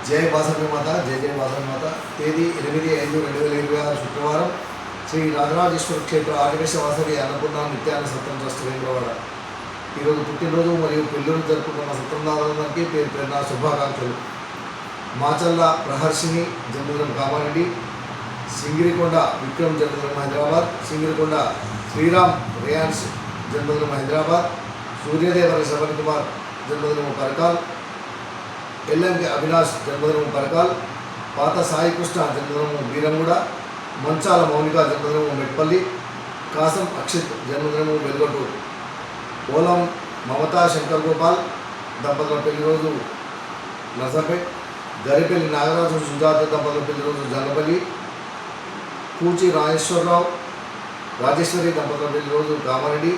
జై వాసవి మాత, జై జై వాసవి మాత. తేదీ 8/5/2026 శుక్రవారం. శ్రీ రాజరాజేశ్వర క్షేత్ర ఆదివేశ వాసవి అన్నపూర్ణ నిత్యాన్ని సత్రం ట్రస్ట్ వేములవాడ. ఈరోజు పుట్టినరోజు మరియు పెళ్ళిళ్ళు జరుపుకున్న సత్రందారులందరికీ పేరు పేరున శుభాకాంక్షలు. మాచల్ల ప్రహర్షిని జన్మదినం కామారెడ్డి, సింగిరికొండ విక్రమ్ జన్మదినం హైదరాబాద్, సింగిరికొండ శ్రీరామ్ రియాన్స్ జన్మదినం హైదరాబాద్, సూర్యదేవర శ్రవణ్ కుమార్ జన్మదినం పరకాల్, ఎల్ఎంకే అవినాష్ జన్మదినం పరకాల్, పాత సాయి కృష్ణ జన్మదినం బీరంగూడ, మంచాల మౌనిక జన్మదినం మెట్పల్లి, కాసం అక్షిత్ జన్మదినం వెలుగటూరు, ఓలం మమతా శంకర్ గోపాల్ దంపతుల పెళ్లి రోజు నర్సంపేట్, గరిపెల్లి నాగరాజు సుజాత దంపతుల పెళ్లి రోజు జంగపల్లి, కూచి రాజేశ్వరి దంపతుల పెళ్లి రోజు కామారెడ్డి,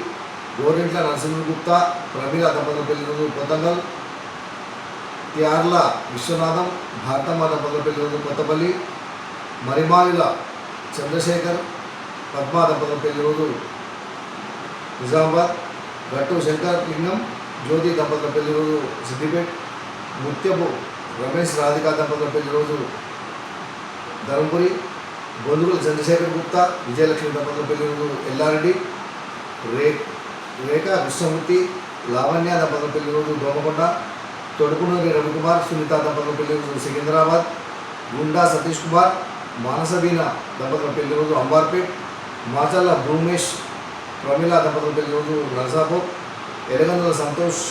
గోరింట్ల నరసింహగుప్తా ప్రమీల దంపతుల పెళ్లి రోజు కొత్తంగల్, త్యార్ల విశ్వనాథం భారతమ్మ దంపతుల పెళ్లి రోజు కొత్తపల్లి, మరిమాయుల చంద్రశేఖర్ పద్మ దంపతుల పెళ్లి రోజు నిజామాబాద్, గట్టు శంకర్ లింగం జ్యోతి దంపతుల పెళ్లి రోజు సిద్దిపేట్, ముత్యపు రమేష్ రాధికా దంపతుల పెళ్లి రోజు ధర్మపురి, బొందుగుల చంద్రశేఖర్ గుప్తా విజయలక్ష్మి దంపతుల పెళ్లి రోజు ఎల్లారెడ్డి, రేఖా కృష్ణమూర్తి లావణ్య దంపతుల పెళ్లి రోజు దోమకొండ, తొడుకునూరి రవికుమార్ సునీత దంపతుల పెళ్లి రోజు సికింద్రాబాద్, గుండా సతీష్ కుమార్ మానసబీన దంపతుల పెళ్లి రోజు అంబార్పేట్, మాచల్ల భూమేష్ ప్రమీల దంపతుల పెళ్లి రోజు నర్సాపూర్, ఎలగందుల సంతోష్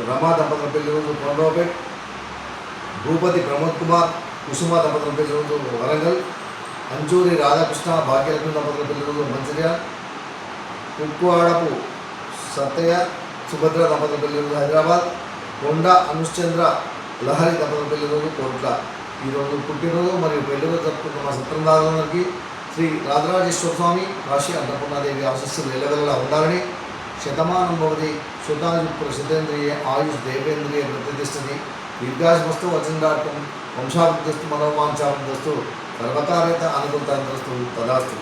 రమా దంపతుల పెళ్లి రోజు కొండవపేట్, భూపతి ప్రమోద్ కుమార్ కుసుమ దంపతుల పెళ్లి రోజు వరంగల్, అంచూరి రాధాకృష్ణ భాగ్యలక్ష్మి దంపతుల పెళ్లి రోజు మంచిర్యాల, ఉక్కువాడపు సత్తయ్య సుభద్ర దంపతుల పెళ్లి రోజు హైదరాబాద్, కొండ అనుశ్చంద్ర లహరి దంపతుల పెళ్లి రోజు కోట్ల. ఈరోజు పుట్టినరోజు మరియు పెళ్లిరోజు జరుపుకున్న మా సత్రందారులందరికీ శ్రీ రాజరాజేశ్వర స్వామి కాశీ అన్నపూర్ణాదేవి ఆశస్సులు ఎల్లవెల్లలా ఉండాలని, శతమానం భవతి శతాయు ప్రసిద్ధేంద్రియ ఆయుష్ దేవేంద్రియ ప్రతిష్టని దీర్ఘాయుష్మస్తు వచనార్థం వంశాభివృద్ధిస్తు మనోవాంఛాభివృద్ధిస్తు సర్వకార్యత అనుకూలతాంతస్తు తదాస్తు.